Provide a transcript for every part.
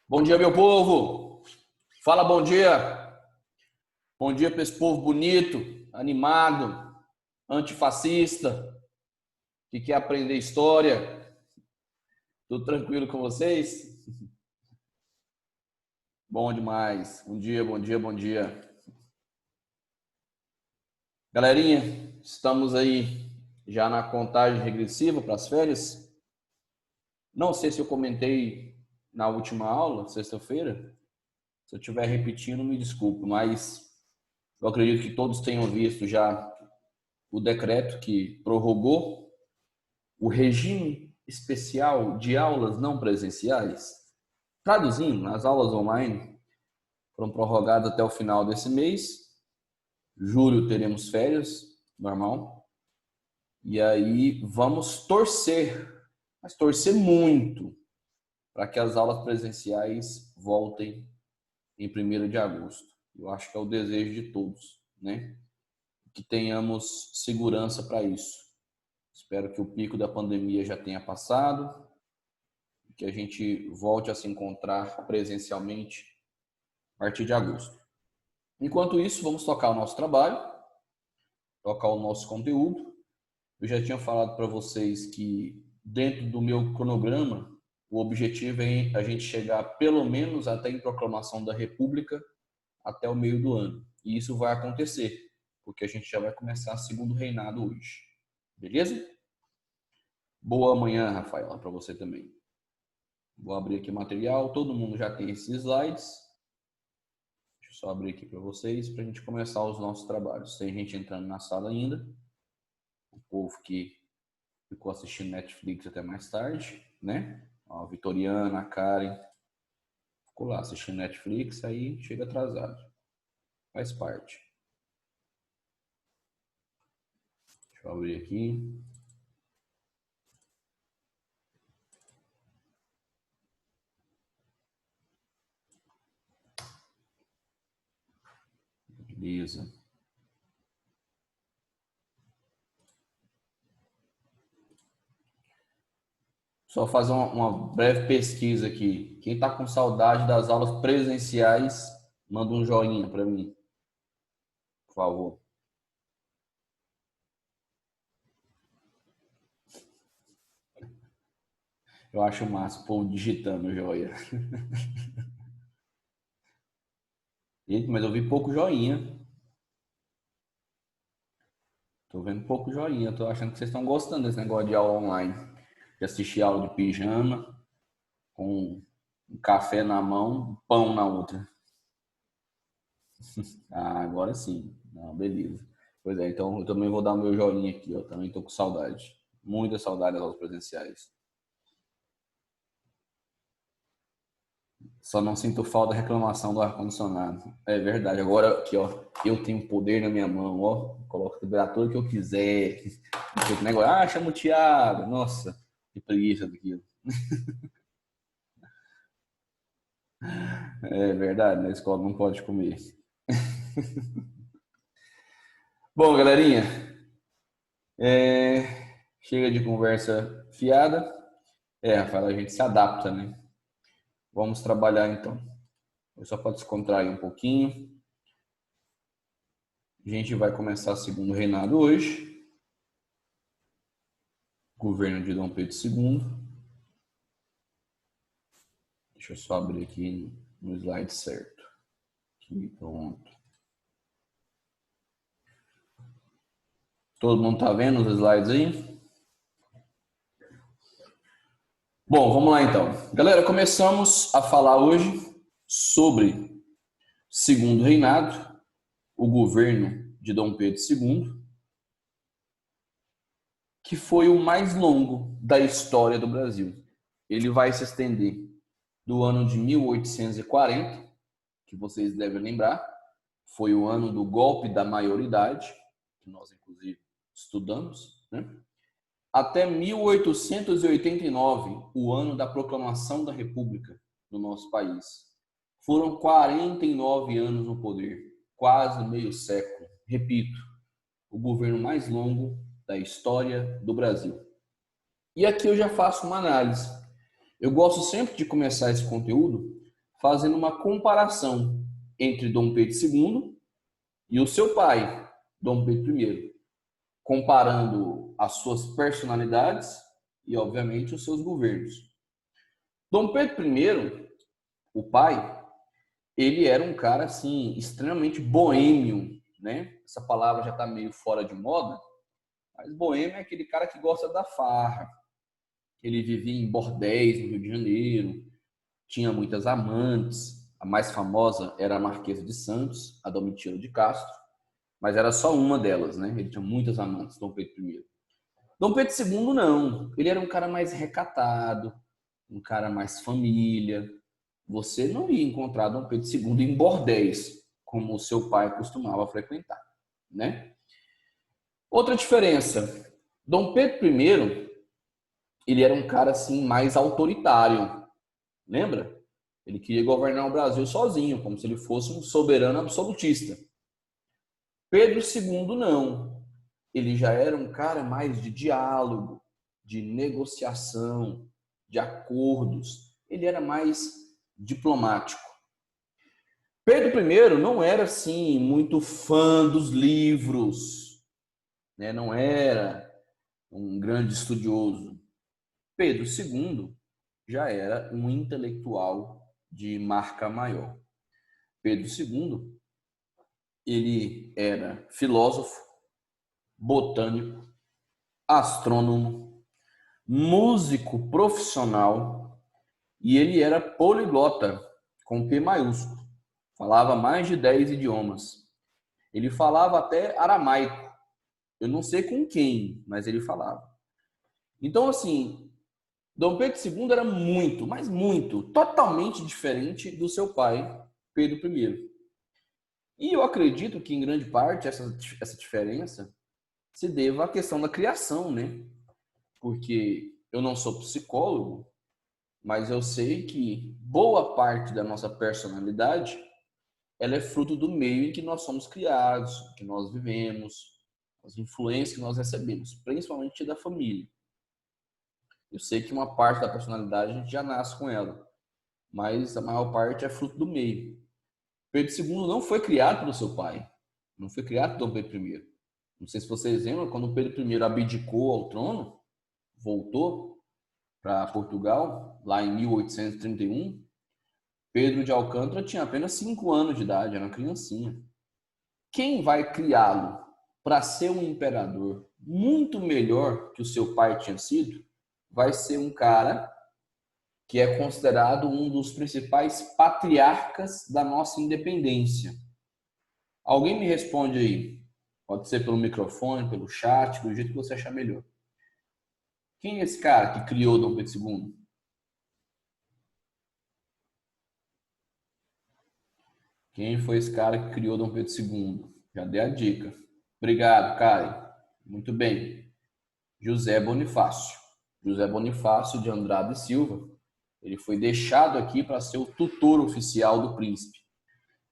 Bom dia, meu povo. Fala bom dia. Bom dia para esse povo bonito, animado, antifascista, que quer aprender história. Tudo tranquilo com vocês? Bom demais. Bom dia, bom dia, bom dia. Galerinha, estamos aí já na contagem regressiva para as férias. Não sei se eu comentei na última aula, sexta-feira. Se eu estiver repetindo, me desculpe, mas eu acredito que todos tenham visto já o decreto que prorrogou o regime especial de aulas não presenciais. Traduzindo, as aulas online foram prorrogadas até o final desse mês. Julho teremos férias, normal. E aí vamos torcer, mas torcer muito, para que as aulas presenciais voltem em 1º de agosto. Eu acho que é o desejo de todos, né? Que tenhamos segurança para isso. Espero que o pico da pandemia já tenha passado, que a gente volte a se encontrar presencialmente a partir de agosto. Enquanto isso, vamos tocar o nosso trabalho, tocar o nosso conteúdo. Eu já tinha falado para vocês que dentro do meu cronograma, o objetivo é a gente chegar pelo menos até em proclamação da República até o meio do ano. E isso vai acontecer, porque a gente já vai começar o segundo reinado hoje. Beleza? Boa manhã, Rafaela, para você também. Vou abrir aqui o material. Todo mundo já tem esses slides. Deixa eu só abrir aqui para vocês, para a gente começar os nossos trabalhos. Tem gente entrando na sala ainda. O povo que ficou assistindo Netflix até mais tarde, né? Ó, a Vitoriana, a Karen. Ficou lá assistindo Netflix, aí chega atrasado. Faz parte. Deixa eu abrir aqui. Beleza. Só fazer uma breve pesquisa aqui. Quem está com saudade das aulas presenciais, manda um joinha para mim, por favor. Eu acho massa o povo digitando joia. Eita, mas eu vi pouco joinha. Tô vendo pouco joinha. Tô achando que vocês estão gostando desse negócio de aula online. De assistir aula de pijama, com um café na mão, um pão na outra. Ah, agora sim. Não, beleza. Pois é, então eu também vou dar o meu joinha aqui. Eu também tô com saudade. Muita saudade das aulas presenciais. Só não sinto falta da reclamação do ar-condicionado. É verdade. Agora aqui, ó, eu tenho poder na minha mão, ó. Coloco a temperatura que eu quiser. Esse negócio, chama o Thiago. Nossa, que preguiça daquilo. É verdade, na escola não pode comer. Bom, galerinha, chega de conversa fiada. Rafael, a gente se adapta, né? Vamos trabalhar então. Só para descontrair um pouquinho. A gente vai começar o segundo reinado hoje. Governo de Dom Pedro II. Deixa eu só abrir aqui no slide certo. Aqui, pronto. Todo mundo tá vendo os slides aí? Bom, vamos lá então. Galera, começamos a falar hoje sobre segundo reinado, o governo de Dom Pedro II, que foi o mais longo da história do Brasil. Ele vai se estender do ano de 1840, que vocês devem lembrar, foi o ano do golpe da maioridade, que nós inclusive estudamos, né? Até 1889, o ano da proclamação da República do nosso país. Foram 49 anos no poder, quase meio século. Repito, o governo mais longo da história do Brasil. E aqui eu já faço uma análise. Eu gosto sempre de começar esse conteúdo fazendo uma comparação entre Dom Pedro II e o seu pai, Dom Pedro I, comparando as suas personalidades e, obviamente, os seus governos. Dom Pedro I, o pai, ele era um cara assim extremamente boêmio, né? Essa palavra já está meio fora de moda, mas boêmio é aquele cara que gosta da farra. Ele vivia em bordéis no Rio de Janeiro, tinha muitas amantes. A mais famosa era a Marquesa de Santos, a Domitila de Castro, mas era só uma delas, né? Ele tinha muitas amantes, Dom Pedro I. Dom Pedro II não, ele era um cara mais recatado, um cara mais família. Você não ia encontrar Dom Pedro II em bordéis, como o seu pai costumava frequentar, né? Outra diferença, Dom Pedro I, ele era um cara assim mais autoritário, lembra? Ele queria governar o Brasil sozinho, como se ele fosse um soberano absolutista. Pedro II não. Ele já era um cara mais de diálogo, de negociação, de acordos. Ele era mais diplomático. Pedro I não era assim muito fã dos livros, né? Não era um grande estudioso. Pedro II já era um intelectual de marca maior. Pedro II, ele era filósofo, botânico, astrônomo, músico profissional e ele era poliglota, com P maiúsculo. Falava mais de 10 idiomas. Ele falava até aramaico. Eu não sei com quem, mas ele falava. Então, assim, Dom Pedro II era muito, mas muito, totalmente diferente do seu pai, Pedro I. E eu acredito que, em grande parte, essa diferença se deva à questão da criação, né? Porque eu não sou psicólogo, mas eu sei que boa parte da nossa personalidade ela é fruto do meio em que nós somos criados, que nós vivemos, as influências que nós recebemos, principalmente da família. Eu sei que uma parte da personalidade a gente já nasce com ela, mas a maior parte é fruto do meio. Pedro II não foi criado pelo seu pai, não foi criado por Dom Pedro I. Não sei se vocês lembram, quando Pedro I abdicou ao trono, voltou para Portugal, lá em 1831, Pedro de Alcântara tinha apenas 5 anos de idade, era uma criancinha. Quem vai criá-lo para ser um imperador muito melhor que o seu pai tinha sido, vai ser um cara que é considerado um dos principais patriarcas da nossa independência. Alguém me responde aí. Pode ser pelo microfone, pelo chat, do jeito que você achar melhor. Quem é esse cara que criou Dom Pedro II? Quem foi esse cara que criou Dom Pedro II? Já dei a dica. Obrigado, Karen. Muito bem. José Bonifácio. José Bonifácio de Andrade e Silva. Ele foi deixado aqui para ser o tutor oficial do príncipe.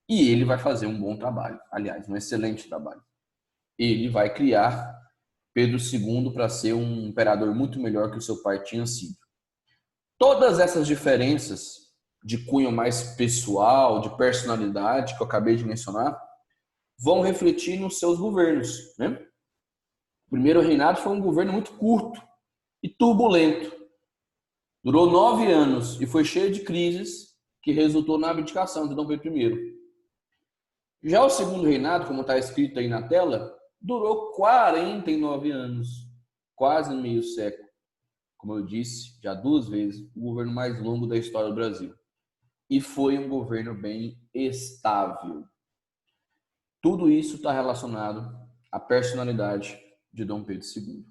E ele vai fazer um bom trabalho. Aliás, um excelente trabalho. Ele vai criar Pedro II para ser um imperador muito melhor que o seu pai tinha sido. Todas essas diferenças de cunho mais pessoal, de personalidade, que eu acabei de mencionar, vão refletir nos seus governos, né? O primeiro reinado foi um governo muito curto e turbulento. Durou 9 anos e foi cheio de crises que resultou na abdicação de Dom Pedro I. Já o segundo reinado, como está escrito aí na tela, durou 49 anos, quase meio século. Como eu disse já 2 vezes, o governo mais longo da história do Brasil. E foi um governo bem estável. Tudo isso está relacionado à personalidade de Dom Pedro II.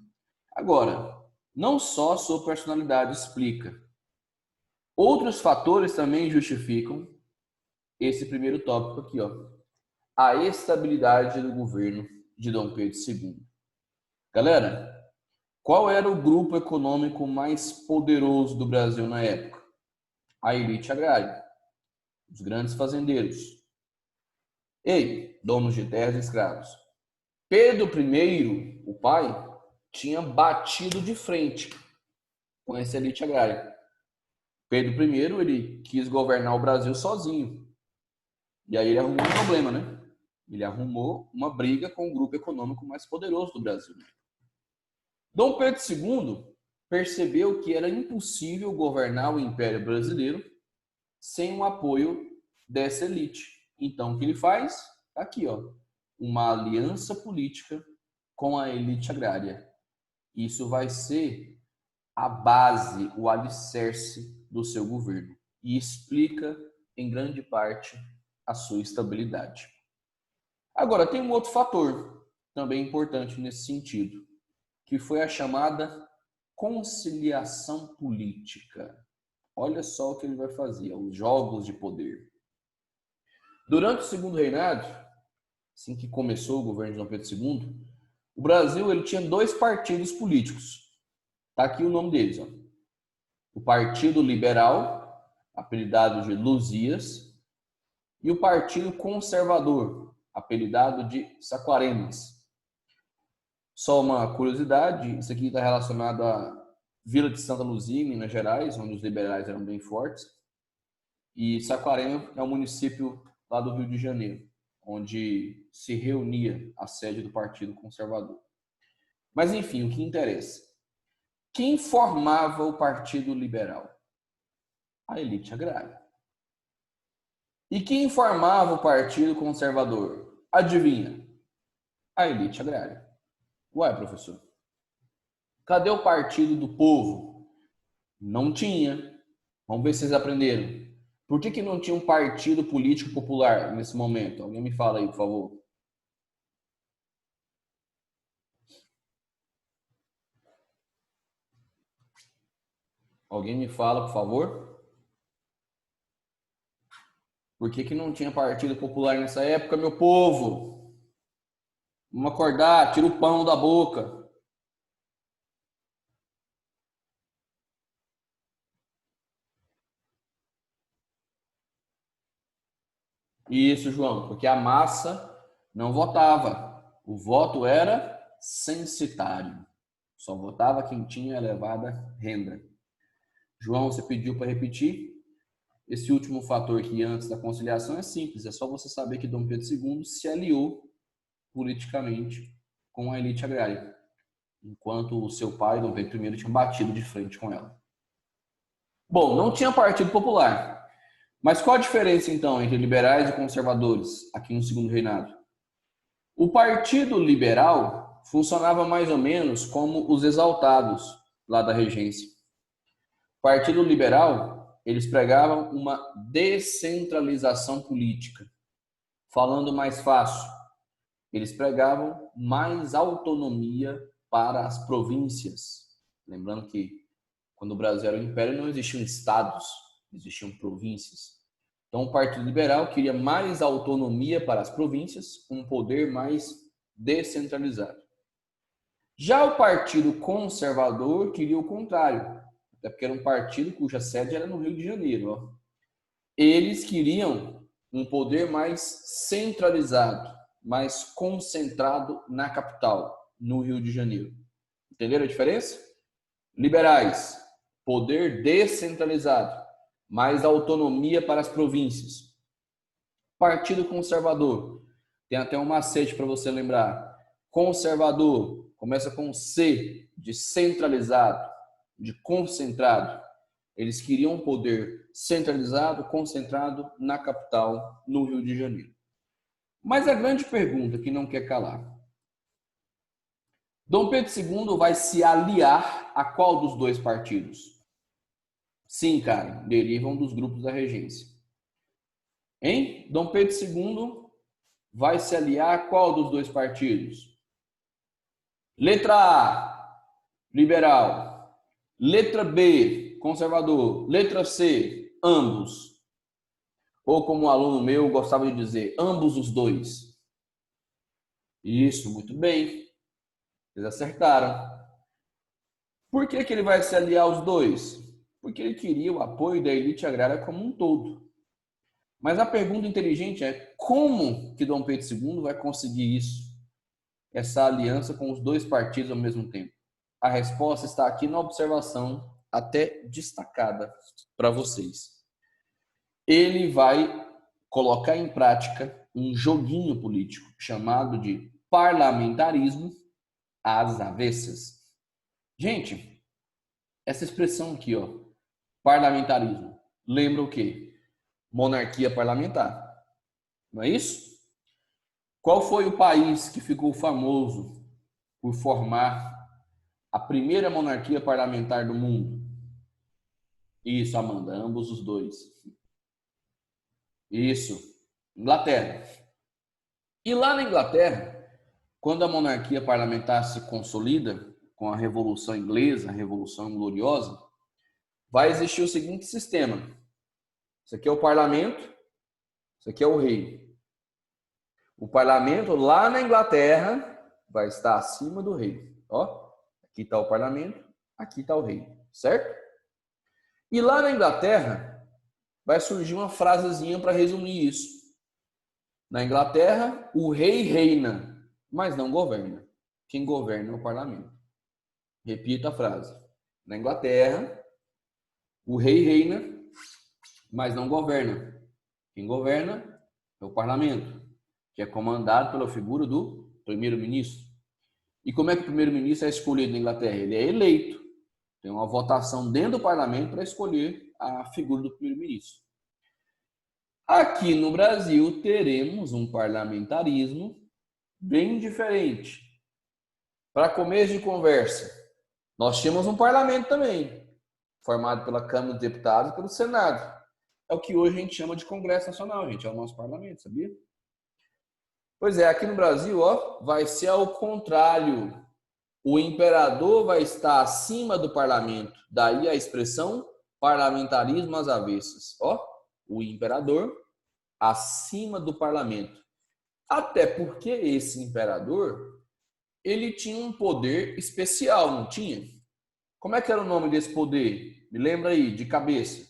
Agora, não só sua personalidade explica. Outros fatores também justificam esse primeiro tópico aqui, ó. A estabilidade do governo de Dom Pedro II. Galera, qual era o grupo econômico mais poderoso do Brasil na época? A elite agrária, os grandes fazendeiros. Ei, donos de terras e escravos. Pedro I, o pai, tinha batido de frente com essa elite agrária. Pedro I, ele quis governar o Brasil sozinho. E aí ele arrumou um problema, né? Ele arrumou uma briga com o grupo econômico mais poderoso do Brasil. Dom Pedro II percebeu que era impossível governar o Império Brasileiro sem o apoio dessa elite. Então, o que ele faz? Aqui, ó, uma aliança política com a elite agrária. Isso vai ser a base, o alicerce do seu governo e explica, em grande parte, a sua estabilidade. Agora, tem um outro fator também importante nesse sentido, que foi a chamada conciliação política. Olha só o que ele vai fazer, os jogos de poder. Durante o segundo reinado, assim que começou o governo de Dom Pedro II, o Brasil ele tinha 2 partidos políticos. Está aqui o nome deles. Ó. O Partido Liberal, apelidado de Luzias, e o Partido Conservador, apelidado de Saquaremas. Só uma curiosidade, isso aqui está relacionado à Vila de Santa Luzia, em Minas Gerais, onde os liberais eram bem fortes. E Saquarema é um município lá do Rio de Janeiro, onde se reunia a sede do Partido Conservador. Mas, enfim, o que interessa. Quem formava o Partido Liberal? A elite agrária. E quem formava o Partido Conservador? Adivinha? A elite agrária. Ué, professor, cadê o Partido do Povo? Não tinha. Vamos ver se vocês aprenderam. Por que não tinha um partido político popular nesse momento? Alguém me fala aí, por favor. Alguém me fala, por favor? Por que não tinha partido popular nessa época, meu povo? Vamos acordar, tira o pão da boca. Isso, João, porque a massa não votava. O voto era censitário. Só votava quem tinha elevada renda. João, você pediu para repetir? Esse último fator aqui antes da conciliação é simples. É só você saber que Dom Pedro II se aliou politicamente com a elite agrária, enquanto o seu pai, Dom Pedro I, tinha batido de frente com ela. Bom, não tinha partido popular. Mas qual a diferença, então, entre liberais e conservadores aqui no segundo reinado? O Partido Liberal funcionava mais ou menos como os exaltados lá da regência. O Partido Liberal, eles pregavam uma descentralização política. Falando mais fácil, eles pregavam mais autonomia para as províncias. Lembrando que quando o Brasil era um império não existiam estados, existiam províncias. Então o Partido Liberal queria mais autonomia para as províncias, um poder mais descentralizado. Já o Partido Conservador queria o contrário, até porque era um partido cuja sede era no Rio de Janeiro. Ó. Eles queriam um poder mais centralizado, mais concentrado na capital, no Rio de Janeiro. Entenderam a diferença? Liberais, poder descentralizado, mais autonomia para as províncias. Partido Conservador, tem até um macete para você lembrar. Conservador, começa com C, de centralizado, de concentrado. Eles queriam um poder centralizado, concentrado na capital, no Rio de Janeiro. Mas a grande pergunta que não quer calar: Dom Pedro II vai se aliar a qual dos dois partidos? Sim, Karen, derivam dos grupos da regência. Hein? Dom Pedro II vai se aliar a qual dos dois partidos? Letra A, liberal. Letra B, conservador. Letra C, ambos. Ou como um aluno meu gostava de dizer, ambos os dois. Isso, muito bem. Eles acertaram. Por que ele vai se aliar aos dois? Porque ele queria o apoio da elite agrária como um todo. Mas a pergunta inteligente é: como que Dom Pedro II vai conseguir isso? Essa aliança com os dois partidos ao mesmo tempo? A resposta está aqui na observação, até destacada para vocês. Ele vai colocar em prática um joguinho político chamado de parlamentarismo às avessas. Gente, essa expressão aqui, ó, parlamentarismo, lembra o quê? Monarquia parlamentar. Não é isso? Qual foi o país que ficou famoso por formar a primeira monarquia parlamentar do mundo? Isso, Amanda, ambos os dois. Isso, Inglaterra. E lá na Inglaterra, quando a monarquia parlamentar se consolida com a Revolução Inglesa, a Revolução Gloriosa, vai existir o seguinte sistema. Isso aqui é o parlamento, isso aqui é o rei. O parlamento lá na Inglaterra vai estar acima do rei. Ó, aqui está o parlamento, aqui está o rei, certo? E lá na Inglaterra vai surgir uma frasezinha para resumir isso. Na Inglaterra, o rei reina, mas não governa. Quem governa é o parlamento. Repita a frase. Na Inglaterra, o rei reina, mas não governa. Quem governa é o parlamento, que é comandado pela figura do primeiro-ministro. E como é que o primeiro-ministro é escolhido na Inglaterra? Ele é eleito. Tem uma votação dentro do parlamento para escolher a figura do primeiro-ministro. Aqui no Brasil, teremos um parlamentarismo bem diferente. Para começo de conversa, nós tínhamos um parlamento também, formado pela Câmara dos Deputados e pelo Senado. É o que hoje a gente chama de Congresso Nacional, gente, é o nosso parlamento, sabia? Pois é, aqui no Brasil, ó, vai ser ao contrário. O imperador vai estar acima do parlamento. Daí a expressão parlamentarismo às avessas. Ó, o imperador acima do parlamento. Até porque esse imperador, ele tinha um poder especial, não tinha? Como é que era o nome desse poder? Me lembra aí, de cabeça.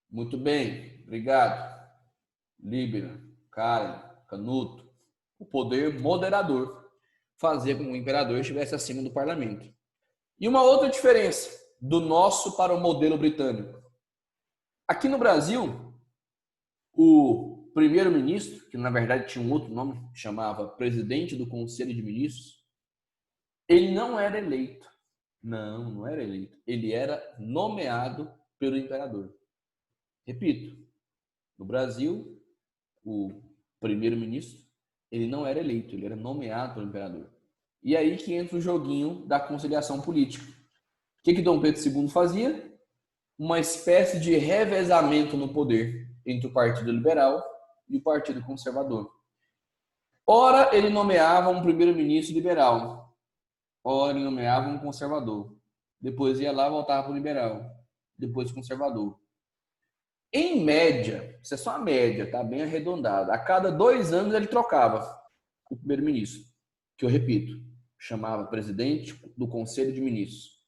Muito bem, obrigado. Líbera, Karen, Canuto. O poder moderador. Fazer com que o imperador estivesse acima do parlamento. E uma outra diferença do nosso para o modelo britânico. Aqui no Brasil, o primeiro-ministro, que na verdade tinha um outro nome, chamava presidente do Conselho de Ministros, ele não era eleito. Não era eleito. Ele era nomeado pelo imperador. Repito, no Brasil, o primeiro-ministro, ele não era eleito, ele era nomeado pelo imperador. E aí que entra o joguinho da conciliação política. O que Dom Pedro II fazia? Uma espécie de revezamento no poder entre o Partido Liberal e o Partido Conservador. Ora, ele nomeava um primeiro-ministro liberal. Ora, ele nomeava um conservador. Depois ia lá e voltava para o liberal. Depois conservador. Em média, isso é só a média, tá bem arredondado. A cada 2 anos ele trocava o primeiro-ministro, que eu repito, chamava presidente do Conselho de Ministros.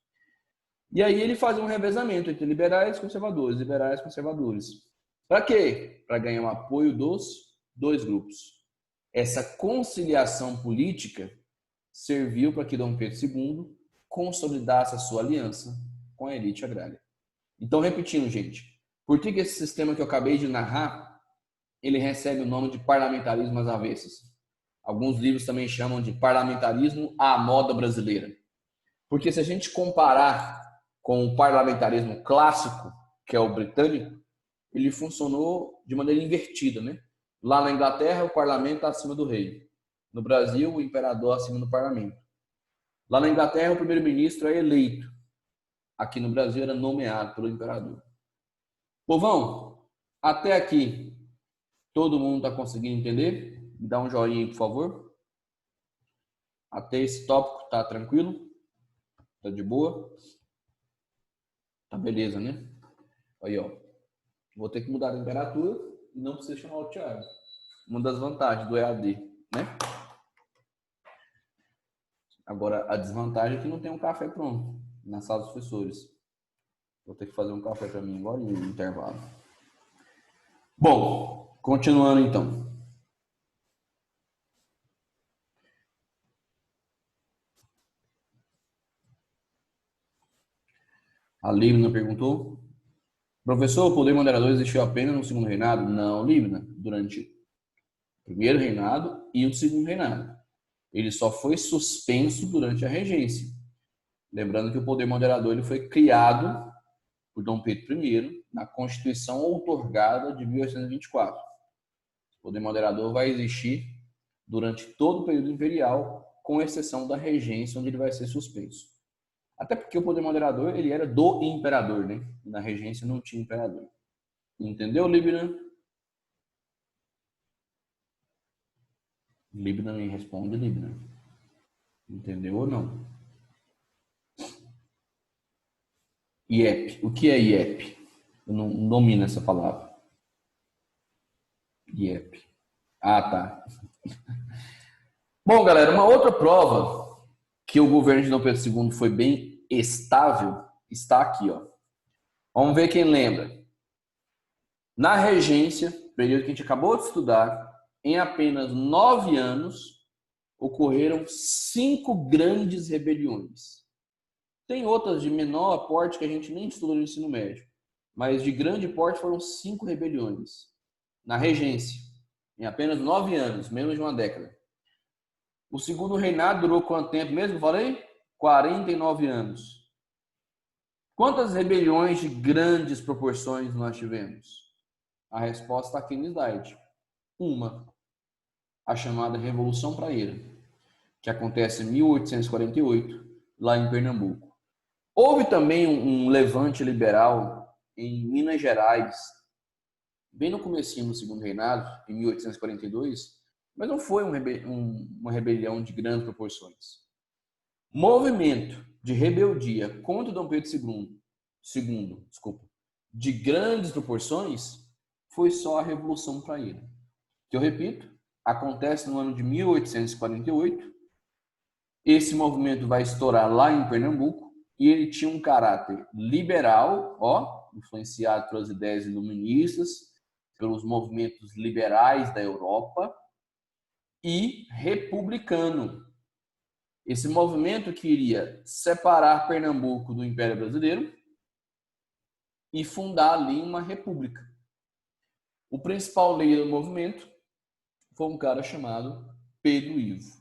E aí ele fazia um revezamento entre liberais e conservadores, liberais e conservadores. Para quê? Para ganhar o apoio dos 2 grupos. Essa conciliação política serviu para que Dom Pedro II consolidasse a sua aliança com a elite agrária. Então, repetindo, gente, por que esse sistema que eu acabei de narrar, ele recebe o nome de parlamentarismo às avessas? Alguns livros também chamam de parlamentarismo à moda brasileira. Porque se a gente comparar com o parlamentarismo clássico, que é o britânico, ele funcionou de maneira invertida, né? Lá na Inglaterra, o parlamento está acima do rei. No Brasil, o imperador acima do parlamento. Lá na Inglaterra, o primeiro-ministro é eleito. Aqui no Brasil, era nomeado pelo imperador. Povão, até aqui, todo mundo está conseguindo entender? Me dá um joinha aí, por favor. Até esse tópico, tá tranquilo? Tá de boa? Tá beleza, né? Aí, ó. Vou ter que mudar a temperatura e não precisa chamar o Thiago. Uma das vantagens do EAD, né? Agora, a desvantagem é que não tem um café pronto na sala dos professores. Vou ter que fazer um café para mim agora no intervalo. Bom, continuando então. A Livna perguntou: professor, o poder moderador existiu apenas no segundo reinado? Não, Livna, durante o primeiro reinado e o segundo reinado. Ele só foi suspenso durante a regência. Lembrando que o poder moderador ele foi criado por Dom Pedro I na Constituição outorgada de 1824. O poder moderador vai existir durante todo o período imperial, com exceção da regência, onde ele vai ser suspenso. Até porque o poder moderador ele era do imperador, né? Na regência não tinha imperador. Entendeu, Libna? Libna me responde, Libna. Entendeu ou não? IEP. O que é IEP? Eu não domino essa palavra. IEP. Ah, tá. Bom, galera, uma outra prova que o governo de Dom Pedro II foi bem estável está aqui, ó. Vamos ver quem lembra. Na regência, período que a gente acabou de estudar, em apenas 9 anos, ocorreram 5 grandes rebeliões. Tem outras de menor porte que a gente nem estudou no ensino médio, mas de grande porte foram 5 rebeliões. Na regência, em apenas 9 anos, menos de uma década. O segundo reinado durou quanto tempo mesmo? Falei? 49 anos. Quantas rebeliões de grandes proporções nós tivemos? A resposta está aqui no slide. Uma. A chamada Revolução Praieira, que acontece em 1848, lá em Pernambuco. Houve também um levante liberal em Minas Gerais, bem no comecinho do segundo reinado, em 1842, mas não foi uma rebelião de grandes proporções. Movimento de rebeldia contra Dom Pedro II, de grandes proporções, foi só a Revolução Praieira. Que eu repito, acontece no ano de 1848. Esse movimento vai estourar lá em Pernambuco e ele tinha um caráter liberal, ó, influenciado pelas ideias iluministas, pelos movimentos liberais da Europa, e republicano. Esse movimento queria separar Pernambuco do Império Brasileiro e fundar ali uma república. O principal líder do movimento foi um cara chamado Pedro Ivo.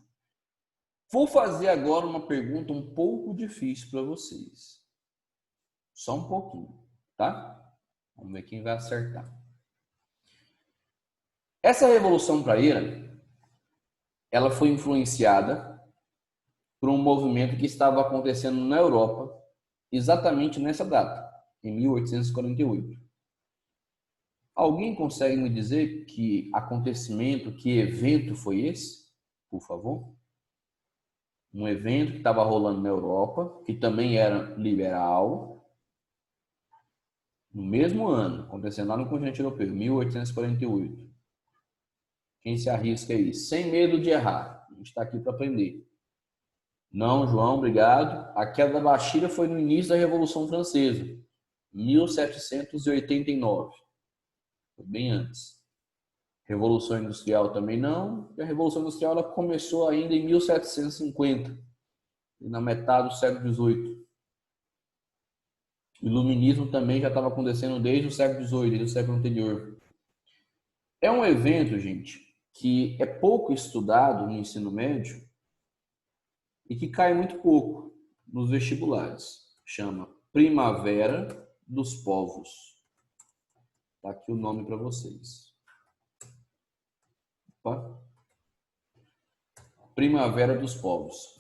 Vou fazer agora uma pergunta um pouco difícil para vocês. Só um pouquinho, tá? Vamos ver quem vai acertar. Essa Revolução Praieira, ela foi influenciada por um movimento que estava acontecendo na Europa exatamente nessa data, em 1848. Alguém consegue me dizer que acontecimento, que evento foi esse? Por favor. Um evento que estava rolando na Europa, que também era liberal, no mesmo ano, acontecendo lá no continente europeu, 1848. Quem se arrisca aí? Sem medo de errar. A gente está aqui para aprender. Não, João, obrigado. A queda da Bastilha foi no início da Revolução Francesa, 1789. Foi bem antes. Revolução Industrial também não. E a Revolução Industrial ela começou ainda em 1750, na metade do século XVIII. O Iluminismo também já estava acontecendo desde o século XVIII, desde o século anterior. É um evento, gente, que é pouco estudado no ensino médio e que cai muito pouco nos vestibulares. Chama Primavera dos Povos. Tá aqui o nome para vocês. Opa. Primavera dos Povos.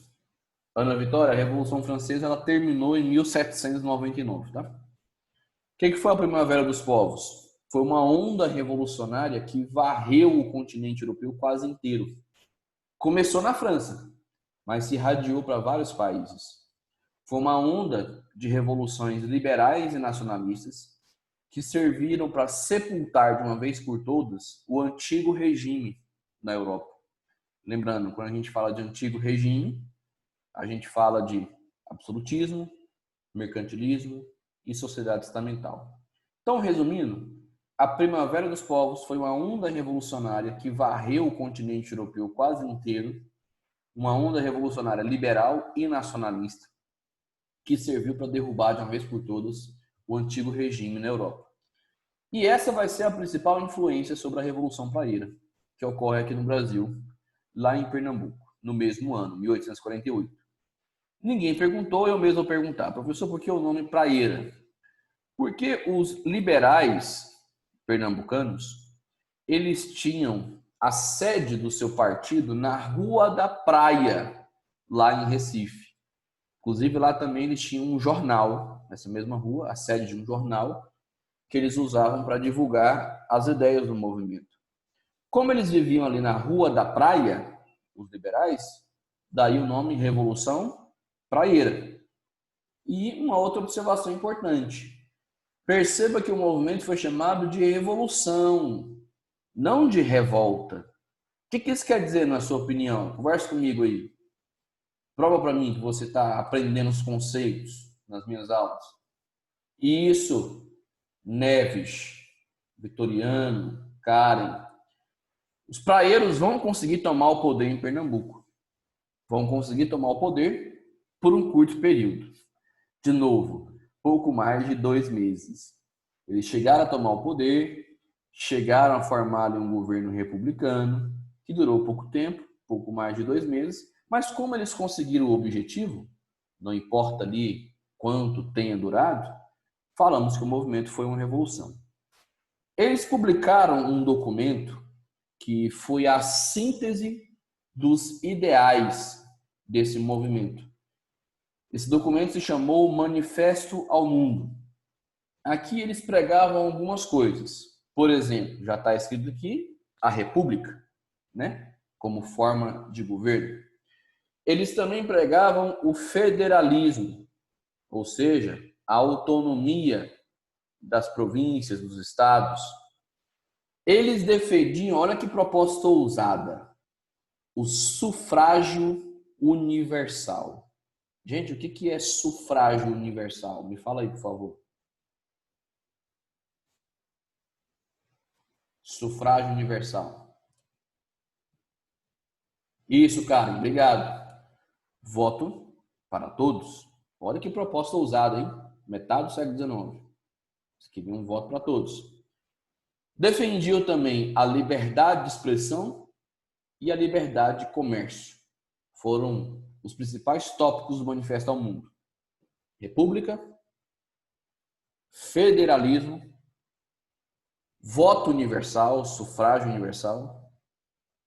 Ana Vitória, a Revolução Francesa ela terminou em 1799, tá? O que foi a Primavera dos Povos? Foi uma onda revolucionária que varreu o continente europeu quase inteiro. Começou na França, mas se irradiou para vários países. Foi uma onda de revoluções liberais e nacionalistas que serviram para sepultar de uma vez por todas o antigo regime na Europa. Lembrando, quando a gente fala de antigo regime, a gente fala de absolutismo, mercantilismo e sociedade estamental. Então, resumindo, a Primavera dos Povos foi uma onda revolucionária que varreu o continente europeu quase inteiro, uma onda revolucionária liberal e nacionalista, que serviu para derrubar de uma vez por todas o antigo regime na Europa. E essa vai ser a principal influência sobre a Revolução Praieira, que ocorre aqui no Brasil, lá em Pernambuco, no mesmo ano, 1848. Ninguém perguntou, eu mesmo vou perguntar, professor, por que o nome Praieira? Porque os liberais pernambucanos, eles tinham a sede do seu partido na Rua da Praia, lá em Recife. Inclusive, lá também eles tinham um jornal, nessa mesma rua, a sede de um jornal, que eles usavam para divulgar as ideias do movimento. Como eles viviam ali na Rua da Praia, os liberais, daí o nome Revolução Praieira. E uma outra observação importante. Perceba que o movimento foi chamado de revolução, não de revolta. O que isso quer dizer, na sua opinião? Conversa comigo aí. Prova para mim que você está aprendendo os conceitos nas minhas aulas. Isso, Neves, Vitoriano, Karen. Os praeiros vão conseguir tomar o poder em Pernambuco. Vão conseguir tomar o poder por um curto período. De novo, pouco mais de 2 meses. Eles chegaram a tomar o poder, chegaram a formar um governo republicano, que durou pouco tempo, pouco mais de 2 meses, mas como eles conseguiram o objetivo, não importa ali quanto tenha durado, falamos que o movimento foi uma revolução. Eles publicaram um documento que foi a síntese dos ideais desse movimento. Esse documento se chamou Manifesto ao Mundo. Aqui eles pregavam algumas coisas. Por exemplo, já está escrito aqui, a República, né? Como forma de governo. Eles também pregavam o federalismo, ou seja, a autonomia das províncias, dos estados. Eles defendiam, olha que proposta ousada, o sufrágio universal. Gente, o que é sufrágio universal? Me fala aí, por favor. Sufrágio universal. Isso, Karen, obrigado. Voto para todos. Olha que proposta ousada, hein? Metade do século XIX. Eles queriam um voto para todos. Defendiam também a liberdade de expressão e a liberdade de comércio. Foram os principais tópicos do Manifesto ao Mundo. República, federalismo, voto universal, sufrágio universal,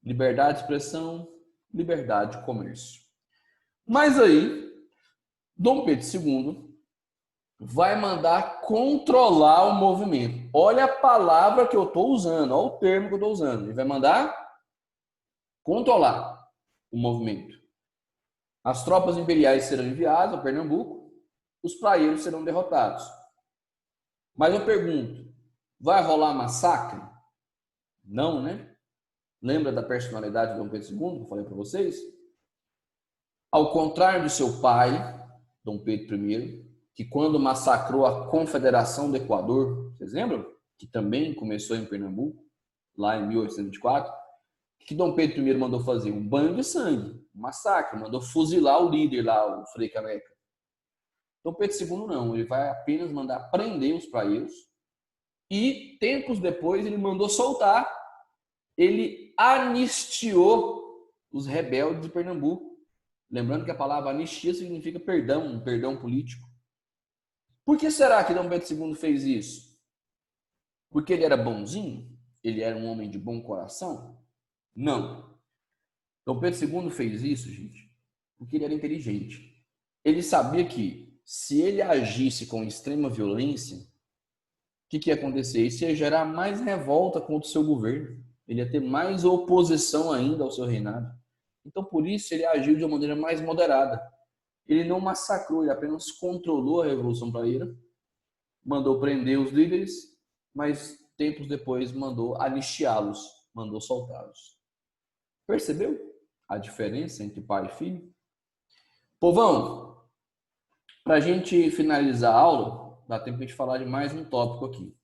liberdade de expressão, liberdade de comércio. Mas aí, Dom Pedro II vai mandar controlar o movimento. Olha a palavra que eu estou usando, olha o termo que eu estou usando. Ele vai mandar controlar o movimento. As tropas imperiais serão enviadas a Pernambuco, os praeiros serão derrotados. Mas eu pergunto, vai rolar massacre? Não, né? Lembra da personalidade de Dom Pedro II, que eu falei para vocês? Ao contrário do seu pai, Dom Pedro I, que quando massacrou a Confederação do Equador, vocês lembram? Que também começou em Pernambuco, lá em 1824, que Dom Pedro I mandou fazer? Um banho de sangue, um massacre, mandou fuzilar o líder lá, o Frei Caneca. Dom Pedro II não, ele vai apenas mandar prender os praeiros e tempos depois ele mandou soltar, ele anistiou os rebeldes de Pernambuco. Lembrando que a palavra anistia significa perdão, um perdão político. Por que será que Dom Pedro II fez isso? Porque ele era bonzinho? Ele era um homem de bom coração? Não. Dom Pedro II fez isso, gente, porque ele era inteligente. Ele sabia que, se ele agisse com extrema violência, o que ia acontecer? Isso ia gerar mais revolta contra o seu governo. Ele ia ter mais oposição ainda ao seu reinado. Então, por isso, ele agiu de uma maneira mais moderada. Ele não massacrou, ele apenas controlou a Revolução Praieira, mandou prender os líderes, mas tempos depois mandou anistiá-los, mandou soltá-los. Percebeu a diferença entre pai e filho? Povão, para a gente finalizar a aula, dá tempo de a gente falar de mais um tópico aqui.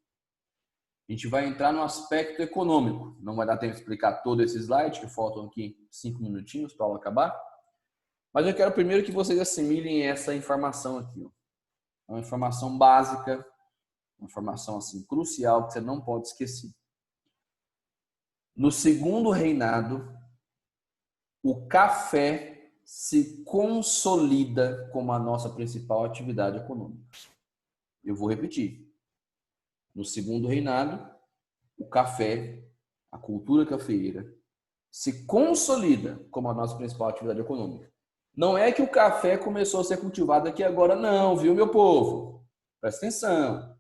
A gente vai entrar no aspecto econômico. Não vai dar tempo de explicar todo esse slide, que faltam aqui 5 minutinhos para a aula acabar. Mas eu quero primeiro que vocês assimilem essa informação aqui. Ó. É uma informação básica, uma informação assim, crucial, que você não pode esquecer. No segundo reinado, o café se consolida como a nossa principal atividade econômica. Eu vou repetir. No segundo reinado, o café, a cultura cafeeira, se consolida como a nossa principal atividade econômica. Não é que o café começou a ser cultivado aqui agora, não, viu, meu povo? Presta atenção.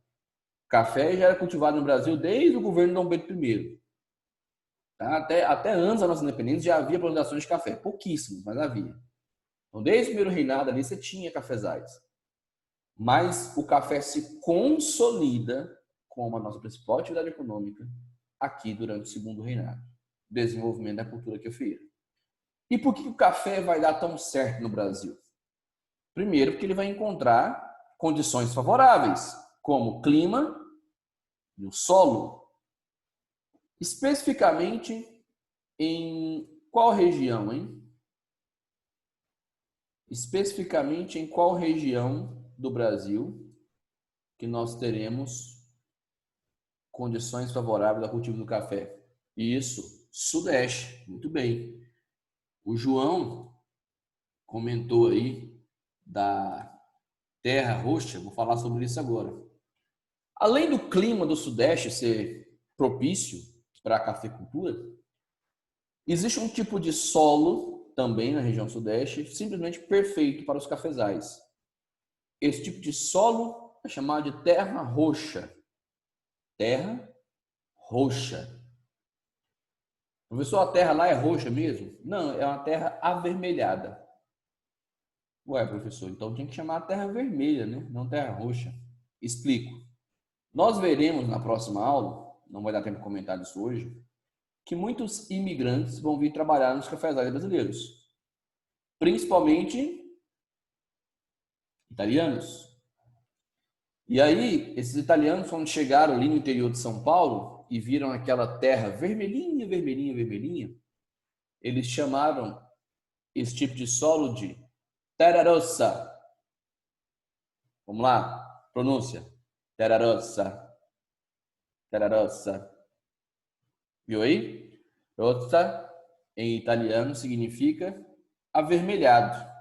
O café já era cultivado no Brasil desde o governo de Dom Pedro I. Tá? Até antes da nossa independência já havia plantações de café. Pouquíssimos, mas havia. Então, desde o primeiro reinado ali, você tinha cafezais. Mas o café se consolida como a nossa principal atividade econômica aqui durante o segundo reinado. Desenvolvimento da cultura cafeeira. E por que o café vai dar tão certo no Brasil? Primeiro, porque ele vai encontrar condições favoráveis, como o clima e o solo. Especificamente em qual região, hein? Especificamente em qual região do Brasil que nós teremos condições favoráveis ao cultivo do café? Isso, Sudeste. Muito bem. O João comentou aí da terra roxa, vou falar sobre isso agora. Além do clima do Sudeste ser propício para a cafeicultura, existe um tipo de solo também na região Sudeste simplesmente perfeito para os cafezais. Esse tipo de solo é chamado de terra roxa. Terra roxa. Professor, a terra lá é roxa mesmo? Não, é uma terra avermelhada. Ué, professor, então tem que chamar a terra vermelha, né? Não terra roxa. Explico. Nós veremos na próxima aula, não vai dar tempo de comentar isso hoje, que muitos imigrantes vão vir trabalhar nos cafezais brasileiros. Principalmente italianos. E aí, esses italianos, quando chegaram ali no interior de São Paulo e viram aquela terra vermelhinha, vermelhinha, vermelhinha, eles chamaram esse tipo de solo de terra rossa. Vamos lá, pronúncia. Terra rossa. Terra rossa. Viu aí? Rossa, em italiano, significa avermelhado.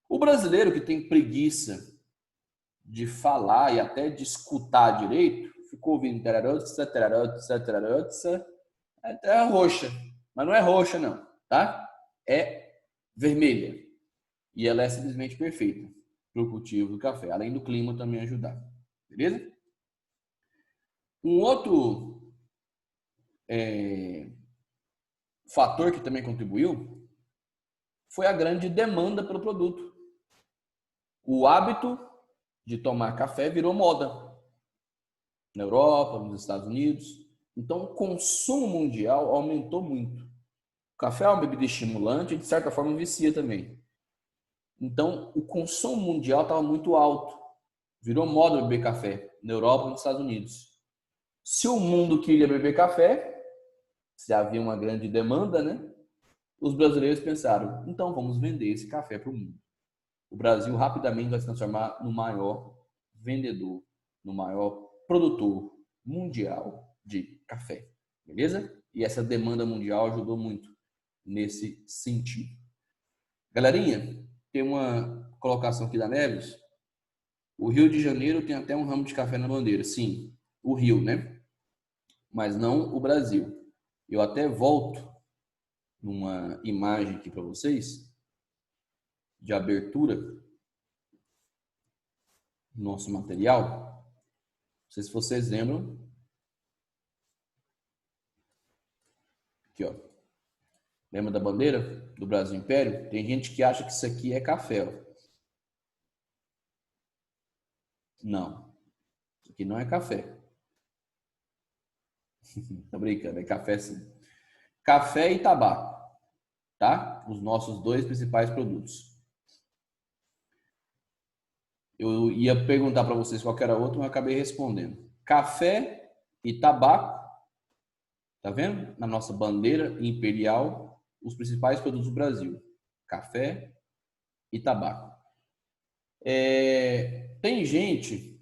O brasileiro que tem preguiça de falar e até de escutar direito, ficou ouvindo terra rossa, terra rossa, terra rossa, é terra roxa. Mas não é roxa, não, tá? É vermelha. E ela é simplesmente perfeita para o cultivo do café, além do clima também ajudar. Beleza? Um outro fator que também contribuiu foi a grande demanda pelo produto. O hábito de tomar café virou moda na Europa, nos Estados Unidos. Então, o consumo mundial aumentou muito. O café é uma bebida estimulante e, de certa forma, vicia também. Então, o consumo mundial estava muito alto. Virou moda beber café na Europa e nos Estados Unidos. Se o mundo queria beber café, se havia uma grande demanda, né? Os brasileiros pensaram, então vamos vender esse café para o mundo. O Brasil rapidamente vai se transformar no maior vendedor, no maior produtor mundial de café. Beleza? e essa demanda mundial ajudou muito nesse sentido. Galerinha, tem uma colocação aqui da Neves. O Rio de Janeiro tem até um ramo de café na bandeira. Sim, o Rio, né? Mas não o Brasil. Eu até volto numa imagem aqui para vocês de abertura do nosso material. Não sei se vocês lembram. Aqui, ó. Lembra da bandeira do Brasil Império? Tem gente que acha que isso aqui é café, ó. Não. Isso aqui não é café. Tô brincando, é café sim. Café e tabaco, tá? Os nossos dois principais produtos. Eu ia perguntar para vocês qual era outro, mas acabei respondendo. Café e tabaco, tá vendo? Na nossa bandeira imperial, os principais produtos do Brasil. Café e tabaco. Tem gente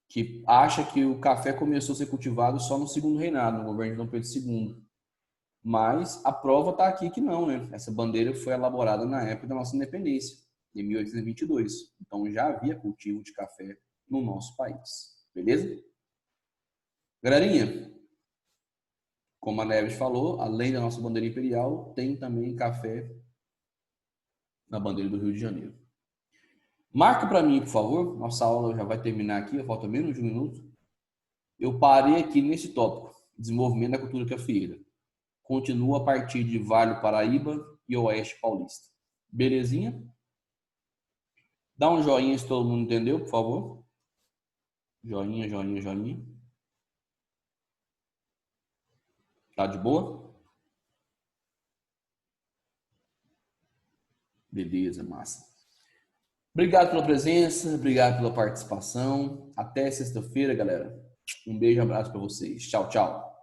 que acha que o café começou a ser cultivado só no segundo reinado, no governo de Dom Pedro II. Mas a prova está aqui que não, né? Essa bandeira foi elaborada na época da nossa independência, em 1822. Então já havia cultivo de café no nosso país. Beleza? Galerinha, como a Neves falou, além da nossa bandeira imperial, tem também café na bandeira do Rio de Janeiro. Marca para mim, por favor. Nossa aula já vai terminar aqui, falta menos de um minuto. Eu parei aqui nesse tópico, desenvolvimento da cultura cafeeira. Continua a partir de Vale do Paraíba e Oeste Paulista. Belezinha? Dá um joinha se todo mundo entendeu, por favor. Joinha, joinha, joinha. Tá de boa? Beleza, massa. Obrigado pela presença, obrigado pela participação. Até sexta-feira, galera. Um beijo e um abraço para vocês. Tchau, tchau.